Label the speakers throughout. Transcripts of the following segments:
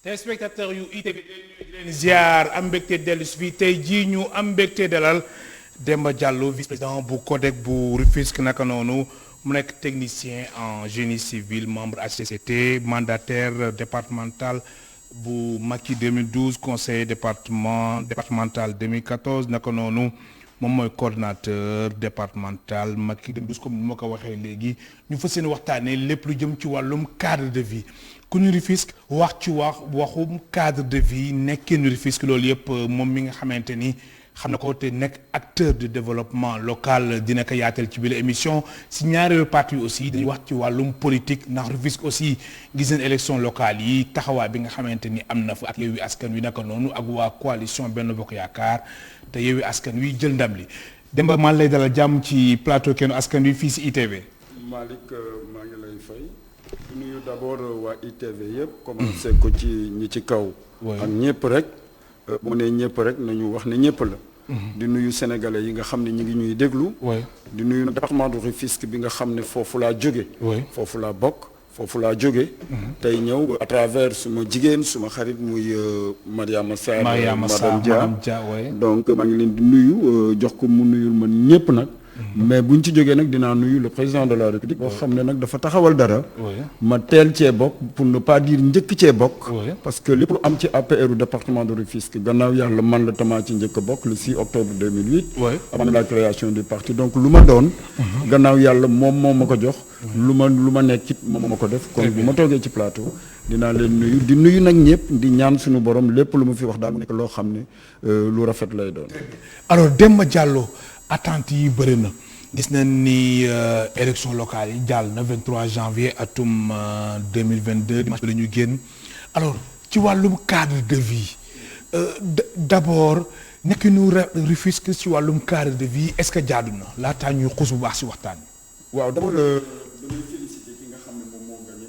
Speaker 1: téléspectateurs yu ITV di leen ziar am mbégte dellu si fii tey jii ñu am mbégte dalal Demba Diallo vice-président bu CODEC bu Rufisque naka noonu mu nekk technicien en génie civil membre HCCT mandataire départemental bu Macky 2012 conseiller départemental 2014 naka noonu moom mooy coordonnateur départemental Macky 2012 comme ni ma ko waxee léegi ñu fas yéene waxtaanee lépp lu jëm ci wàllum cadre de vie ku ñu Rufisque wax ci waxum cadre de vie nekkee Rufisque loolu yëpp moom mi nga xamante ni xam na ko te nekk acteur de développement local dina ko yaatal ci biir émission si ñaareelu partie aussi dañuy wax ci wàllum politique ndax Rufisque aussi gis nañ élection locale yi taxawaay bi nga xamante ni am na fa ak Yewwi Askan Wi naka noonu ak waa coalition Benno Bokk Yaakaar te Yewwi Askan Wi jël ndam li Demba maa lay dalal jàmm ci plateau Kennu Askan Wi fii si ITV.
Speaker 2: Malick maa ngi lay fay di nuyu d'abord waa ITV yëpp commencé ko ci ñi ci kaw ak ñëpp rek bu ne ñëpp rek nañu wax ne ñëpp la di nuyu sénégalais yi nga xam ne ñu ngi ñuy déglu di nuyu département de Rufisque bi nga xam ne foofu laa jóge foofu laa bokk foofu laa jóge tey ñëw à travers suma jigéen suma xarit muy Mariama Sarr madame Dia donc maa ngi leen di nuyu jox ko mu nuyul man ñëpp nag mais buñ ci jógee nag dinaa nuyu le président de la République boo xam ne nag dafa taxawal dara ma teel cee bokk pour ne pas dire njëkk cee bokk parce que lépp lu am ci APR u département de Rufisque gannaaw yàlla man la tamaa ci njëkk a bokk le 6 octobre 2008 avant la création du parti donc lu ma doon gannaaw yàlla moom moo ma ko jox lu ma nekk it moom ma ko def kon bu ma toogee ci plateau dinaa leen nuyu di nuyu nag ñëpp di ñaan suñu borom lépp lu ma fi wax daal mu nekk loo xam ne lu rafet lay doon.
Speaker 1: alors Demba Diallo attente yi bëri na gis nañ ni élection locale yi jàll na 23 janvier atum 2022 dimanche bi la ñu génn alors ci wàllum cadre de vie d'abord nekk nu Rufisque ci wàllum cadre de vie est-ce que jaadu na laataa ñuy xuus bu baax ci waxtaan bi.
Speaker 2: waaw d'abord damay féliciter ki nga xam ne moom moo gagné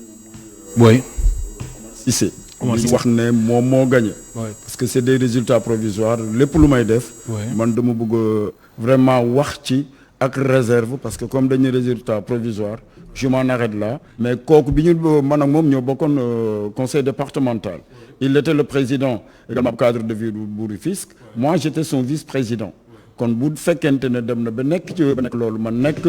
Speaker 2: moom mooy Omar Cissé. di wax ne moom moo gagné. parce que c'est des résultats provisoires lépp lu may def. man dama bëgg vraiment wax ci ak réserve parce que comme dañuy résultat provisoire je m'en arrête là mais kooku bi ñu man ak moom ñoo bokkoon conseil départemental il était le président également cadre de vie bu Rufisque moi j'étais son vice-président kon bu fekkente ne dem na ba nekk ci ba nekk loolu man nekk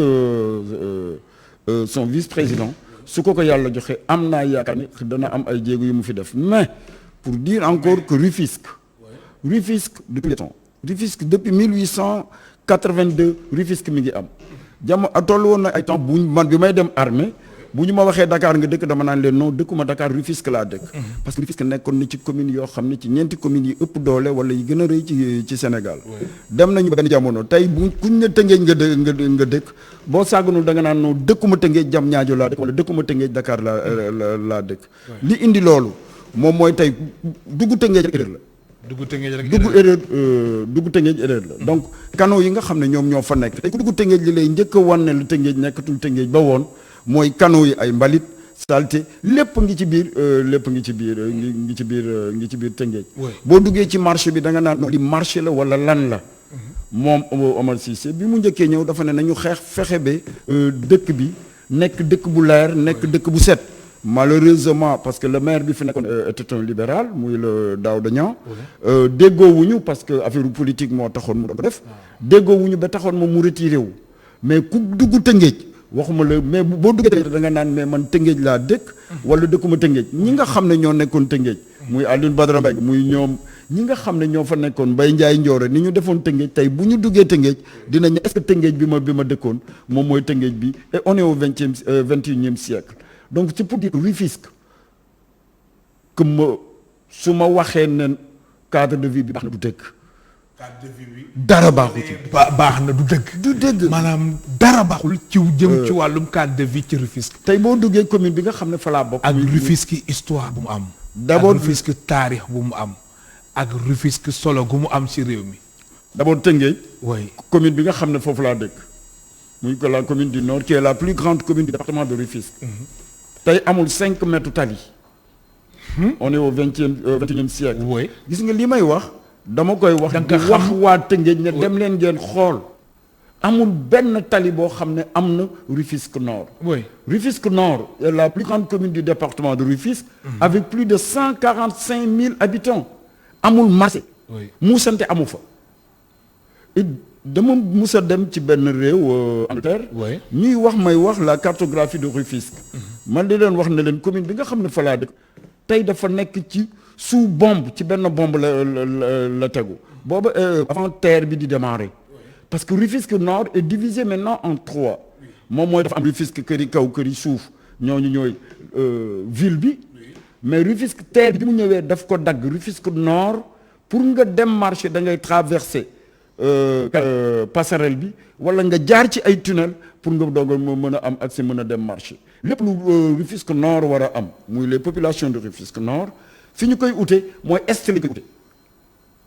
Speaker 2: son vice-président su ko yàlla joxe am naa yaakaar ni dana am ay jéego yu mu fi def mais pour dire encore que Rufisque depuis le temps Rufisque depuis 1882 Rufisque mi ngi am jamono toll woon na ay temps bu man bi may dem armée bu ñu ma waxee Dakar nga dëkk dama naan leen non dëkkuma Dakar Rufisque laa dëkk parce que Rufisque nekkoon na ci commune yoo xam ne ci ñeenti communes yi ëpp doole wala yi gën a rëy ci Sénégal dem nañu benn jamono tey bu kuñ ne Tëngéej nga dëkk boo sàgganul da nga naan non dëkkuma Tëngéej Diamniadio laa dëkk wala dëkkuma Tëngéej Dakar laa dëkk li indi loolu moom mooy tey dugg Tëngéej rek erreur la dugg Tëngéej erreur la donc canaux yi nga xam ne ñoom ñoo fa nekk tey ku dugg Tëngéej li lay njëkk a wan ne lu Tëngéej nekkatul Tëngéej ba woon mooy canaux yi ay mbalit saleté lépp ngi ci biir Tëngéej boo duggee ci marché bi da nga naan li marché la wala lan la moom Omar Cissé bi mu njëkkee ñëw dafa ne nañu fexe ba dëkk bi nekk dëkk bu leer nekk dëkk bu set malheureusement parce que le maire bi fi nekkoon était un libéral muy le Daouda Niang déggoowuñu parce que affaire politique moo taxoon mu doon def déggoowuñu ba taxoon moom mu retiré wu mais ku dugg Tëngéej waxuma la mais boo duggee Tëngéej da nga naan mais man Tëngéej laa dëkk wala dëkkuma Tëngéej ñi nga xam ne ñoo nekkoon Tëngéej muy Alioune Badara Mbengue muy ñoom ñi nga xam ne ñoo fa nekkoon Mbaye Ndiaye Ndioro ni ñu defoon Tëngéej tey bu ñu duggee Tëngéej dinañ est-ce que Tëngéej bi ma dëkkoon moom mooy Tëngéej bi et on est au 21e siècle donc c'est pour dire Rufisque que su ma waxee ne cadre de vie bi baax na du dëgg dara baaxul ci
Speaker 1: baax na du dëgg maanaam dara baaxul ci jëm ci wàllum cadre de vie ci Rufisque
Speaker 2: tey boo duggee commune bi nga xam ne fa laa bokk
Speaker 1: ak Rufisque histoire bu mu am
Speaker 2: d'abord
Speaker 1: ak Rufisque taarix bu mu am ak Rufisque solo gu mu am ci réew mi
Speaker 2: d'abord Tëngéej commune bi nga xam ne foofu laa dëkk muy ko la commune du Nord qui est la plus grande commune du département de Rufisque tey amul 5 mètres tali on est au 21e siècle gis nga li may wax dama koy wax di wax waa Tëngéej ne dem leen ngeen xool amul benn tali boo xam ne am na Rufisque Nord.
Speaker 1: oui
Speaker 2: Rufisque Nord est la plus grande commune du département de Rufisque. avec plus de 145 000 habitants. amul marché.
Speaker 1: oui
Speaker 2: muusante amu fa. et dama musa dem ci benn réew Angleterre.
Speaker 1: oui
Speaker 2: ñuy may wax la cartographie de Rufisque. man di leen wax ne leen commune bi nga xam ne fa laa dëkk tey dafa nekk ci sous bombe ci benn bombe la tegu booba avant terre bi di démarrer. parce que Rufisque Nord est divisé maintenant en 3 moom mooy dafa am Rufisque kër yi kaw kër yi suuf ñooñu ñooy ville bi mais Rufisque terre bi mu ñëwee daf ko dagg Rufisque Nord pour nga dem marché da ngay traverser passerelle bi wala nga jaar ci ay tunnel pour nga doog a mën a am accès mën a dem marché lépp lu Rufisque Nord war a am muy les populations de Rufisque Nord fi ñu koy ute mooy est lañ koy ute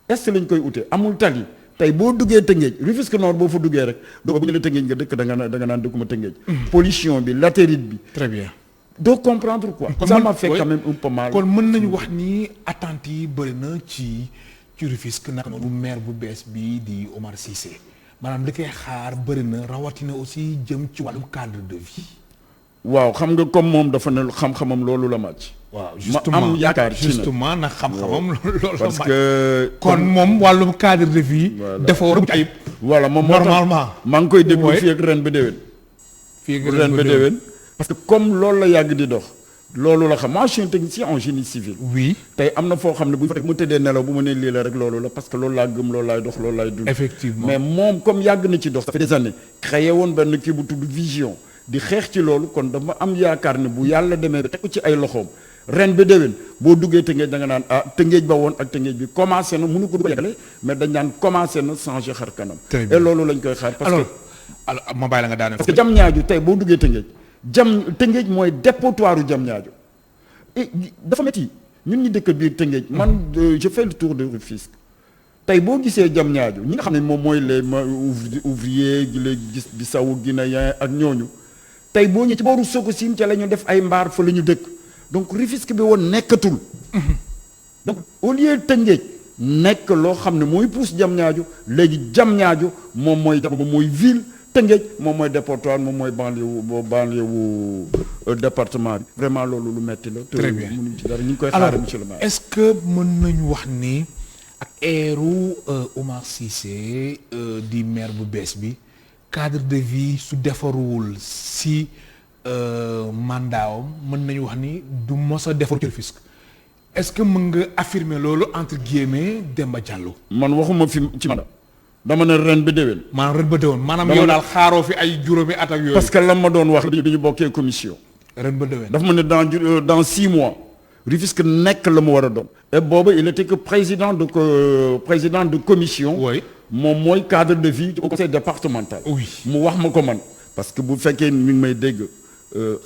Speaker 2: est lañ koy ute amul tali tey boo duggee Tëngéej Rufisque Nord boo fa duggee rek doo bu ñu la Tëngéej nga dëkk da nga naan dëkkuma Tëngéej. pollution bi latérite bi.
Speaker 1: très bien.
Speaker 2: doo comprendre quoi. ça m'a fait quand même un peu mal.
Speaker 1: kon mën nañu wax ni attentes yi bëri na ci Rufisque naka noonu maire bu bees bi di Omar Cissé maanaam li koy xaar bëri na rawatina aussi jëm ci wàllum cadre de vie.
Speaker 2: waaw xam nga comme moom dafa ne xam-xamam loolu la màcc.
Speaker 1: waaw
Speaker 2: ma am yaakaar ci
Speaker 1: justement nag xam-xamam loolu la
Speaker 2: parce que
Speaker 1: kon moom wàllum cadre de vie. dafa war a mucc ayib.
Speaker 2: voilà moom
Speaker 1: normalement
Speaker 2: maa ngi koy déglu fii ak ren ba déwén.
Speaker 1: fii ak ren ba déwén
Speaker 2: parce que comme loolu la yàgg di dox. loolu la xam moi je suis un technicien en génie civil.
Speaker 1: oui
Speaker 2: tey am na foo xam ne bu mu tëddee nelaw bu ma nee lii la rek loolu la parce que loolu laa gëm loolu laay dox loolu laay dund.
Speaker 1: effectivement
Speaker 2: mais moom comme yàgg na ci dox. ça fait des années créé woon benn kii bu tudd vision di xeex ci loolu kon dama am yaakaar ne bu yàlla demee ba teg ko ci ay loxoom ren ba déwén boo duggee Tëngéej da nga naan Tëngéej ba woon ak Tëngéej bi commencé na mënu ko du ko yàggale mais dañ naan commencé na changer xar kanam.
Speaker 1: très bien
Speaker 2: et loolu lañ koy xaar. parce que
Speaker 1: alors ma bàyyi la nga daane.
Speaker 2: parce que Diamniadio tey boo duggee Tëngéej mooy dépotoiru Diamniadio et dafa métti ñun ñi dëkk biir Tëngéej man je fais le tour de Rufisque tey boo gisee Diamniadio ñi nga xam ne moom mooy les ouvriers les gis Bissau guinéen ak ñooñu tey boo ñëwee ci booru Sococim ca la ñu def ay mbaar fa la ñu dëkk donc Rufisque bi woon nekkatul donc au lieu Tëngéej nekk loo xam ne mooy pousse Diamniadio léegi Diamniadio moom mooy ville Tëngéej moom mooy département moom mooy banlieue wu département bi vraiment loolu lu metti la.
Speaker 1: très bien
Speaker 2: te mënuñ ci dara ñu ngi koy xaar monsieur le maire.
Speaker 1: est-ce que mën nañu wax ni ak eeru Omar Cissé di maire bu bees bi cadre de vie su defaruwul si mandaawam mën nañu wax ni du mos a defaru ci Rufisque est-ce que mën nga affirmer loolu entre guillemets Demba Diallo.
Speaker 2: man waxuma fi ci mandat dama ne ren ba déwén.
Speaker 1: maanaam ren ba déwén maanaam yow daal xaaroo fi ay juróomi at ak yooyu.
Speaker 2: parce que lan ma doon wax bi ñu bokkee commission.
Speaker 1: ren ba déwén
Speaker 2: dafa ma ne dans 6 mois Rufisque nekk la mu war a doon. et booba il était que président de commission.
Speaker 1: oui
Speaker 2: moom mooy cadre de vie au conseil départemental.
Speaker 1: oui
Speaker 2: mu wax ma ko man. parce que bu fekkee mi ngi may dégg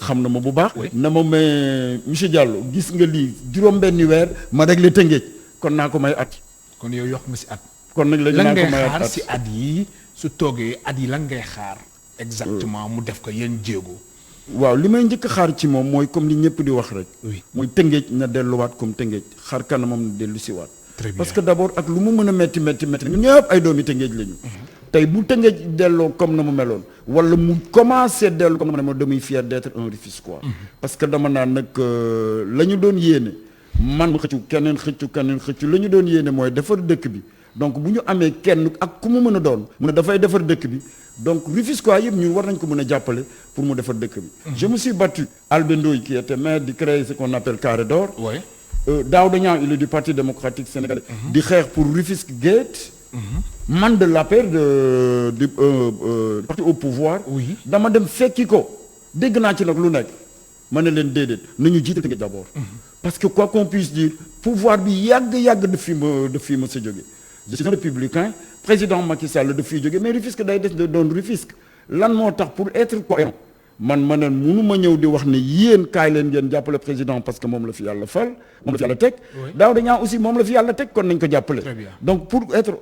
Speaker 2: xam na ma bu baax. na ma mais monsieur Diallo gis nga lii juróom-benni weer ma réglé Tëngéej kon naa ko may at.
Speaker 1: kon yow yokk nga si at.
Speaker 2: kon nag léegi naa ko may at
Speaker 1: lan ngay xaar si at yi su toogee at yi lan ngay xaar. exactement mu def ko yéen jéego.
Speaker 2: waaw li may njëkk xaar ci moom mooy comme li ñëpp di wax rek.
Speaker 1: oui
Speaker 2: mooy Tëngéej na delluwaat comme Tëngéej xar kanamam na dellu si waat.
Speaker 1: très bien
Speaker 2: parce que d'abord ak lu mu mën a métti ñun ñëpp ay doomi Tëngéej lañu. tey bu Tëngéej delloo comme na mu meloon wala mu commencé dellu comme na mu meloon damay fier d'être un Rufisquois. parce que dama naan nag la ñu doon yéene man keneen xëccu la ñu doon yéene mooy defar dëkk bi donc bu ñu amee kenn ak ku mu mën a doon mu ne dafay defar dëkk bi donc Rufisquois yëpp ñun war nañ ko mën a jàppale pour mu defar dëkk bi. je me suis battu. Albé Ndoye qui était maire di créer ce qu'on appelle Carré d'Or.
Speaker 1: oui
Speaker 2: Daouda Niang il est du Parti démocratique sénégalais. di xeex pour Rufisque Gate. man de l'APR du parti au pouvoir.
Speaker 1: oui
Speaker 2: dama dem fekki ko dégg naa ci nag lu nekk ma ne leen déedéet nañu jiite Tëngéej d'abord. parce que quoi qu'on puisse dire pouvoir bi yàgg daf fi ma sa jóge. je suis un républicain président Macky Sall daf fiy jóge mais Rufisque day des de doon Rufisque lan moo tax pour être cohérent man ma ne munu ma ñëw di wax ne yéen kaay leen ngeen jàppale président parce que moom la fi yàlla fal moom la fi yàlla teg. Daouda Niang aussi moom la fi yàlla teg kon nañ ko jàppale.
Speaker 1: très bien
Speaker 2: donc pour être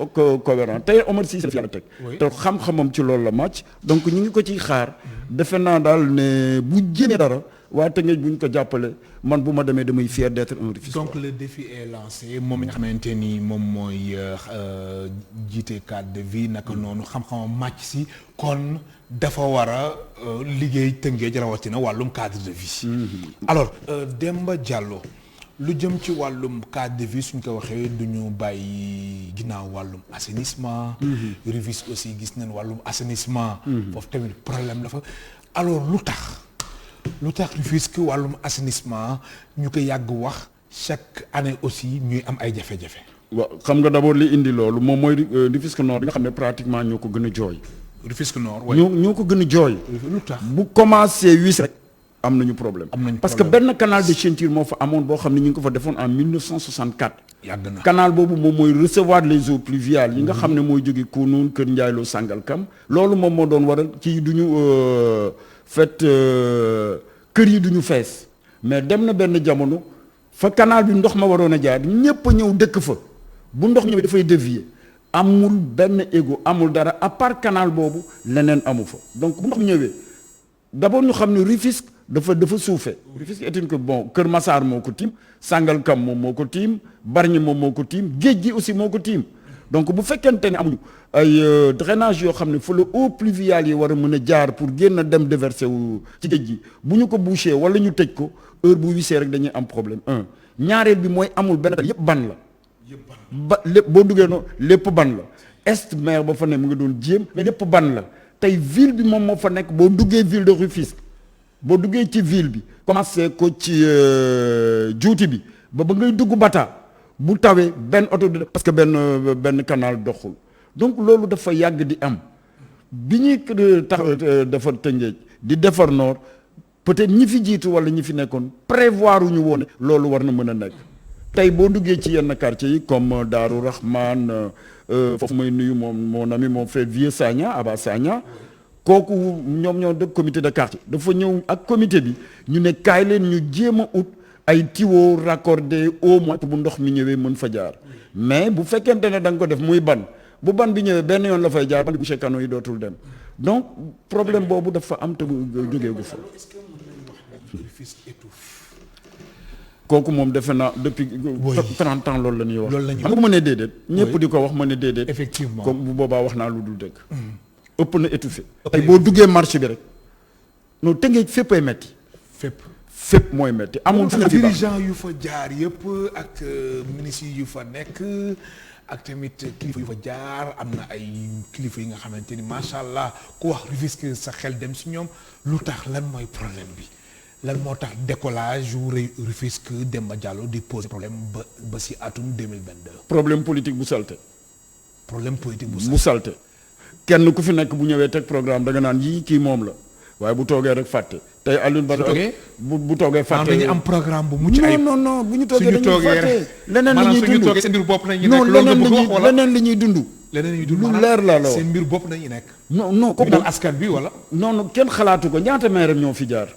Speaker 2: cohérent tey Omar Cissé la fi yàlla teg. te xam-xamam ci loolu la màcc donc ñu ngi ko ciy xaar. defe naa daal ne bu jëmee dara waa Tëngéej bu ñu ko jàppale man bu ma demee damay fier d'être un Rufisquois.
Speaker 1: donc le défi est lancé moom mi nga xamante ni moom mooy jiite cadre de vie naka noonu xam-xamam màcc si kon dafa war a liggéey Tëngéej rawatina wàllum cadre de vie. alors Demba Diallo lu jëm ci wàllum cadre de vie suñ ko waxee du ñu bàyyi ginnaaw wàllum assainissement. Rufisque aussi gis nañ wàllum assainissement. foofu tamit problème la fa alors lu tax Rufisque wàllum assainissement ñu ko yàgg wax chaque année aussi ñuy am ay jafe-jafe.
Speaker 2: waaw xam nga d'abord li indi loolu moom mooy Rufisque Nord bi nga xam ne pratiquement ñoo ko gën a jooy.
Speaker 1: Rufisque Nord
Speaker 2: ñoo ko gën a jooy.
Speaker 1: lu tax
Speaker 2: bu commencé wis rek am nañu problème. parce que benn canal de ceinture moo fa amoon boo xam ne ñu ngi ko fa defoon en 1964. yàgg na canal boobu moom mooy recevoir les eaux pluviales yi nga xam ne mooy jóge Kounoune Kër Ndiaye Sangalkam loolu moom moo doon waral ci duñu kër yi duñu fees mais dem na benn jamono fa canal bi ndox ma waroon a jaar ñépp a ñëw dëkk fa bu ndox ñëwee dafay dévier amul benn égo amul dara à part canal boobu leneen amu fa donc bu ndox mi ñëwee d'abord ñu xam ne Rufisque dafa suufee Rufisque est que bon Kër Massar moo ko tiim Sangalkam moom moo ko tiim Bargny moom moo ko tiim géej gi aussi moo ko tiim donc bu fekkente ne amuñu ay drainage yoo xam ne fa la eau pluviale yi war a mën a jaar pour génn dem déverser wu ci géej gi bu ñu ko bouché wala ñu tëj ko heure bu wisee rek dañuy am problème ñaareel bi mooy amul benn yëpp ban la lépp boo duggee noonu lépp ban la est maire ba fa ne mu ngi doon jéem mais lépp ban la tey ville bi moom moo fa nekk boo duggee ville de Rufisque boo duggee ci ville bi commencé ko ci juuti bi ba ngay dugg Bata bu tawee benn oto parce que benn canal doxul donc loolu dafa yàgg di am bi ñuy defar Tëngéej di defar Nord peut-être ñi fi jiitu wala ñi fi nekkoon prévoir ñu woon loolu war na mën a nekk tey boo duggee ci yenn quartiers yi comme Darou Rahman foofu may nuyu mon ami mon frère Vieux Sagna Aba Sagna kooku ñoom ñoo def comité de quartier dafa ñëw ak comité bi ñu ne kaay leen ñu jéem a ut ay tuyaux raccordés au moins bu ndox mi ñëwee mën fa jaar mais bu fekkente ne da nga ko def muy ban bu ban bi ñëwee benn yoon la fay jaar ban bi bouché canaux yi dootul dem donc problème boobu dafa am te bu jógee gu fa. kooku moom defe naa depuis 30 ans loolu la ñuy wax. loolu la ñuy wax xam nga ma ne déedéet. ñëpp di ko wax ma ne déedéet.
Speaker 1: effectivement
Speaker 2: comme bu boobaa wax naa lu dul dëgg. ëpp na étouffé. tey boo duggee marché bi rek. non Tëngéej fépp ay metti fépp mooy metti amul fu
Speaker 1: dirigeant yu fa jaar yëpp ak ministre yu fa nekk ak tamit kilifa yu fa jaar am na ay kilifa yi nga xamante ni macha allah ku wax Rufisque sa xel dem si ñoom lu tax lan mooy problème bi lan moo tax décollage yu Rufisque Demba Diallo di poser problème ba si atum 2022.
Speaker 2: problème politique bu salte.
Speaker 1: problème politique
Speaker 2: bu salte kenn ku fi nekk bu ñëwee teg programme da nga naan yii kii moom la waaye bu toogee rek fàtte. tey Alioune Ba bu toogee fàtte
Speaker 1: dañuy am programme bu mucc ayib
Speaker 2: non bu ñu toogee dañuy fàtte leneen li ñuy dund
Speaker 1: seen mbir bopp nañu
Speaker 2: non leneen li ñuy dund lu leer la la
Speaker 1: seen mbir bopp nañu nekk
Speaker 2: non
Speaker 1: comme dal askan bi wala
Speaker 2: non kenn xalaatu ko ñaata maire ñoo fi jaar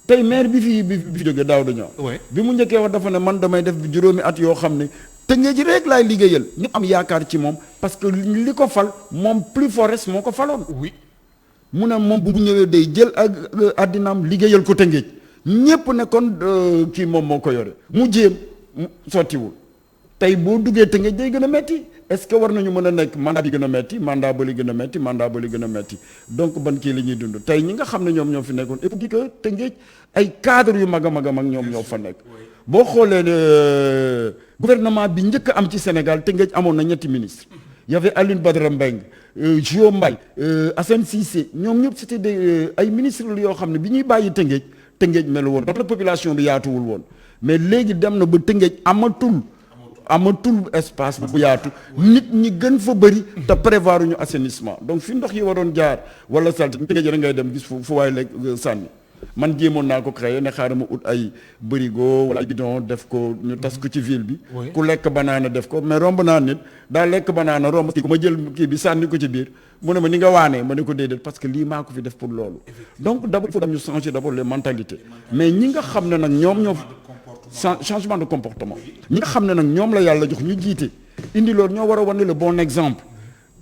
Speaker 2: tey maire bi fi jógee daaw dañoo bi mu njëkkee wax dafa ne man damay def juróomi at yoo xam ne Tëngéej ji rek laay liggéeyal ñu am yaakaar ci moom parce que li ko fal moom plus fort moo ko faloon
Speaker 1: oui
Speaker 2: mu ne moom bu ñëwee day jël ak àddinaam liggéeyal ko Tëngéej ñépp ne kon kii moom moo ko yore mu jéem sottiwul tey boo duggee Tëngéej day gën a metti est-ce que war nañu mën a nekk mandat bi gën a metti mandat ba li gën a metti mandat ba li gën a metti donc ban kii la ñuy dund tey ñi nga xam ne ñoom ñoo fi nekkoon et puis que Tëngéej ay cadre yu mag a mag a mag ñoom ñoo fa nekk boo xoolee gouvernement bi njëkk am ci Sénégal Tëngéej amoon na ñetti ministre y avait Alioune Badara Mbengue Gio Mbaye Assane Cissé ñoom ñëpp c'était des ay ministres yoo xam ne bi ñuy bàyyi Tëngéej melu woon parce que population bi yaatuwul woon mais léegi dem na ba Tëngéej amatul espace bu yaatu nit ñi gën fa bëri te prévoir ñu assainissement donc fi ndox yi waroon jaar wala salte Tëngéej rek ngay dem gis fu waay lekk sànni man jéemoon naa ko créé ne xaaral ma ut ay bërigo wala ay bidon def ko ñu tas ko ci ville bi ku lekk banaana def ko mais romb naa nit daa lekk banaana romb kii ko ma jël kii bi sànni ko ci biir mu ne ma ni nga waanee ma ne ko déedéet parce que lii maa ko fi def pour loolu donc d'abord il faut ñu changer d'abord les mentalités mais ñi nga xam ne nag ñoom ñoo changement de comportement ñi nga xam ne nag ñoom la yàlla jox ñu jiite indi loolu ñoo war a wane le bon exemple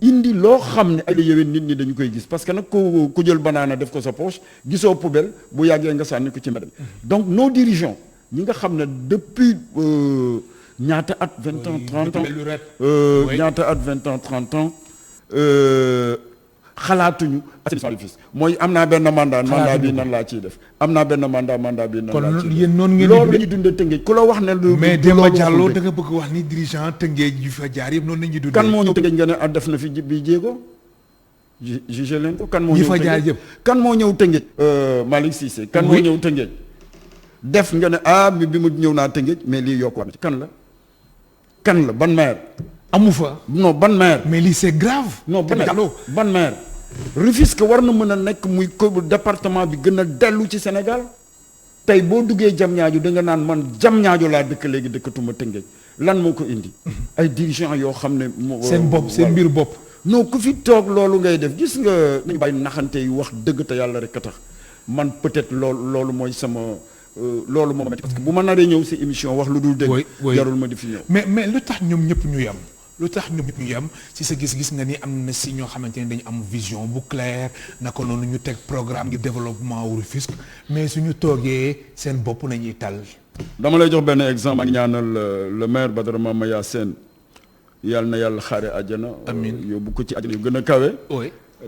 Speaker 2: indi loo xam ne ay la yowén nit ñi dañu koy gis parce que nag ku jël banaana def ko sa poche gisoo poubelle bu yàggee nga sànni ko ci mbedd donc nos dirigeants ñi nga xam ne depuis ñaata at 20 ans 30 ans ñaata at 20 ans 30 ans xalaatuñu assainissement du Rufisque mooy am naa benn mandat bi nan laa ciy def am naa benn mandat bi nan laa ciy def
Speaker 3: yéen noonu ngeen
Speaker 2: loolu la ñuy dundee Tëngéej ku la wax ne
Speaker 3: mais Demba Diallo da nga bëgg wax ni dirigeant Tëngéej yu fa jaar yëpp noonu la ñuy dundee
Speaker 2: kan moo ñëw Tëngéej nga ne def na fi bi jéego jugé leen ko kan moo
Speaker 3: ñi
Speaker 2: ñëw
Speaker 3: fa jaar yëpp
Speaker 2: kan moo ñëw Tëngéej Malick Cissé kan moo ñëw Tëngéej def nga ne bi mu ñëw naa Tëngéej mais lii yokk na ci kan la ban maire
Speaker 3: amu fa
Speaker 2: non ban maire
Speaker 3: mais lii c'est grave
Speaker 2: non ban maire Rufisque war na mën a nekk muy département bi gën a dellu ci Sénégal tey boo duggee Diamniadio da nga naan man Diamniadio laa dëkk léegi dëkkatuma Tëngéej lan moo ko indi ay dirigeants yoo xam ne
Speaker 3: seen mbir bopp
Speaker 2: non ku fi toog loolu ngay def gis nga nañu bàyyi naxante yi wax dëgg te yàlla rek a tax man peut-être loolu mooy sama loolu moom parce que bu ma naree ñëw si émission wax lu dul dëgg jarul ma di fi ñëw
Speaker 3: mais lu tax ñoom ñëpp ñu yem lu tax ñoom ñëpp ñu yem si sa gis-gis nga ni am na si ñoo xamante ne dañu am vision bu claire naka noonu ñu teg programme de développement wu Rufisque mais suñu toogee seen bopp nañuy tal
Speaker 2: dama lay jox benn exemple ak ñaanal le maire Badara Mamaya Sène yàlla na yàlla xaare àjjana yóbbu ko ci àjjana yu gën a kawe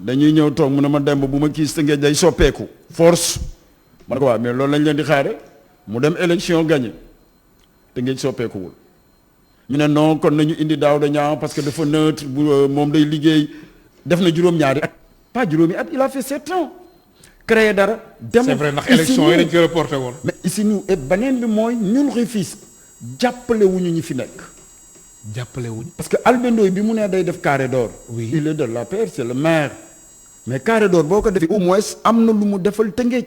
Speaker 2: dañuy ñëw toog mu ne ma demb bu ma kii Tëngéej day soppeeku force ma ne ko waaw mais loolu lañ leen di xaare mu dem élection gagné Tëngéej soppeekuwul ñu ne non kon nañu indi Daouda Niang parce que dafa neutre bu moom day liggéey def na juróom-ñaari at pas juróomi at il a fait 7 ans créé dara dem
Speaker 3: c'est vrai ndax élection yi dañ ko reporté woon
Speaker 2: mais ici nous et beneen bi mooy ñun Rufisque jàppale wuñu ñi fi nekk
Speaker 3: jàppale wuñu
Speaker 2: parce que Albé Ndoye bi mu nee day def carré d'or il est de l'APR c'est le maire mais carré d'or boo ko defee au moins am na lu mu defal Tëngéej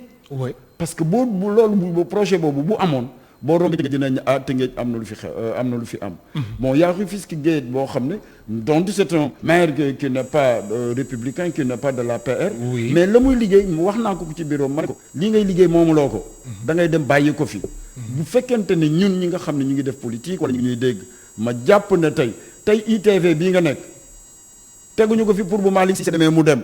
Speaker 2: parce que bu loolu projet boobu bu amoon boo rombee Tëngéej dinañ Tëngéej am na lu fi xew am na lu fi am bon y a Rufisque Gueye boo xam ne donc c'est un maire qui n'est pas républicain qui n'est pas de l'APR mais la muy liggéey wax naa ko ci bureau ma ne ko lii ngay liggéey moomuloo ko da ngay dem bàyyi ko fi bu fekkente ne ñun ñi nga xam ne ñu ngi def politique wala ñu ñuy dégg ma jàpp ne tey ITV bii nga nekk teguñu ko fi pour bu Malick Cissé demee mu dem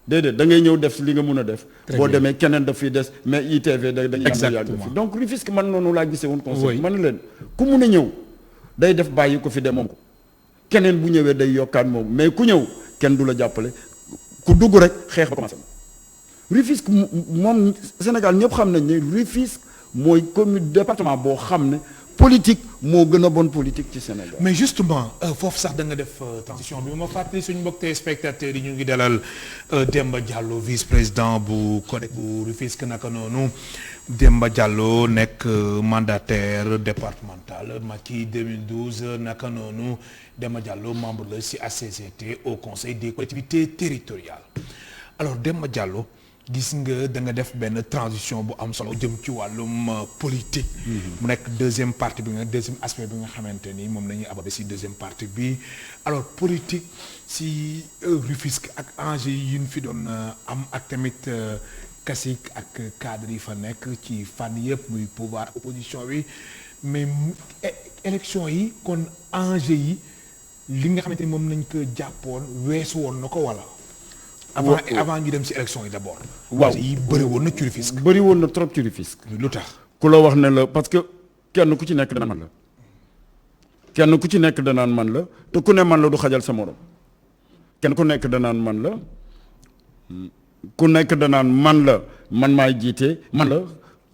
Speaker 2: déedéet da ngay ñëw def li nga mun a def boo demee keneen daf fiy des mais ITV dañuy am yàgg fi donc Rufisque man noonu laa gisee woon conseil man leen ku mun a ñëw day def bàyyi ko fi dem moom ko keneen bu ñëwee day yokkaat moom mais ku ñëw kenn du la jàppale ku dugg rek xeex ba commencé Rufisque moom Sénégal ñëpp xam nañ ne Rufisque mooy commune département boo xam ne politique moo gën a bonne politique ci Sénégal.
Speaker 3: mais justement foofu sax da nga def transition bi ma fàttali suñu mbokk téléspectateurs yi ñu ngi dalal Demba Diallo vice-président bu CODEC bu Rufisque naka noonu Demba Diallo nekk mandataire départemental Macky 2012 naka noonu Demba Diallo membre la ci HCCT au conseil des collectivités territoriales alors Demba Diallo. gis nga da nga def benn transition bu am solo jëm ci wàllum politique. mu nekk deuxième aspect bi nga xamante ni moom la ñuy aborder ci deuxième partie bi alors politique ci Rufisque ak enjeu yi ñu fi doon am ak tamit kasik ak cadre yi fa nekk ci fànn yëpp muy pouvoir opposition bi mais élection yi kon enjeu yi li nga xamante ni moom nañ ko jàppoon weesu woon na ko wala. avant ñu dem ci élection yi d'abord.
Speaker 2: waaw
Speaker 3: yi bëri woon na ci Rufisque.
Speaker 2: bëri woon na trop ci Rufisque.
Speaker 3: lu tax
Speaker 2: ku la wax ne la parce que kenn ku ci nekk danaan man la kenn ku ci nekk danaan man la te ku ne man la du xajal sa morom kenn ku nekk danaan man la ku nekk danaan man la man maay jiite man la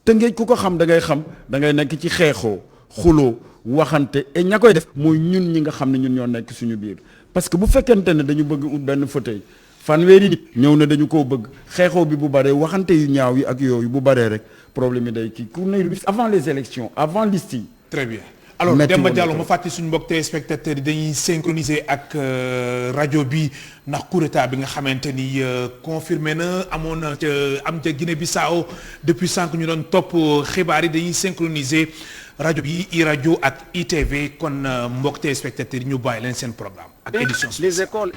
Speaker 2: Tëngéej ku ko xam da ngay xam da ngay nekk ci xeexoo xuloo waxante et ña koy def mooy ñun ñi nga xam ne ñun ñoo nekk suñu biir parce que bu fekkente ne dañu bëgg ut benn fauteuil fanweeri nit ñëw na dañu koo bëgg xeexoo bi bu baree waxante yu ñaaw yi ak yooyu bu baree rek problème yi day kii ku ne avant les élections avant liste yi.
Speaker 3: très bien alors Demba Diallo ma fàttali suñu mbokk téléspectateurs yi dañuy synchroniser ak rajo bi ndax coup d'état bi nga xamante ni confirmé na amoon na am ca Guinée-Bissau depuis sànq ñu doon topp xibaar yi dañuy synchroniser rajo bi iRadio ak ITV kon mbokk téléspectateurs yi ñu bàyyi leen seen programme ak édition
Speaker 4: les écoles